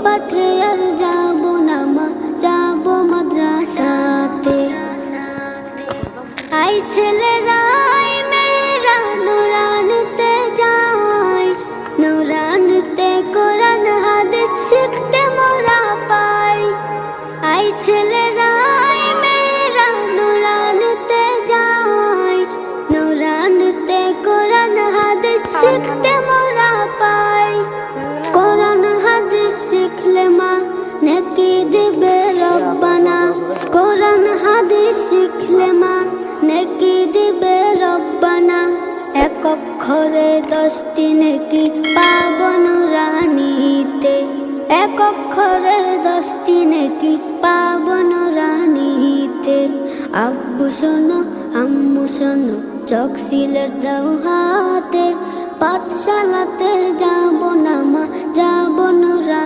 পাঠে আর যাব না মা, যাব মাদ্রাসাতে। আই ছেলেরা আই মেয়েরা নুরানতে যাই, নুরানতে কোরআন হাদিস শিখতে মোরা পাই। আই ছেলেরা আই মেয়েরা নুরানতে যাই, নুরানতে কোরআন হাদিস শিখতে মোরা পাই। কোরআন হাদিস শিখলে মা নেকি দিবে রব্বানা, কোরআন হাদিস শিখলে মা নেকি দিবে রব্বানা। এক অক্ষরে 10টি নেকি পাবো নুরানিতে, এক অক্ষরে 10টি নেকি পাবো নুরানিতে। আব্বু শোনো আম্মু শোনো চোখ সিলেট দাও হাতে, পাঠশালাতে যাব না মা, যাব নুরানিতে।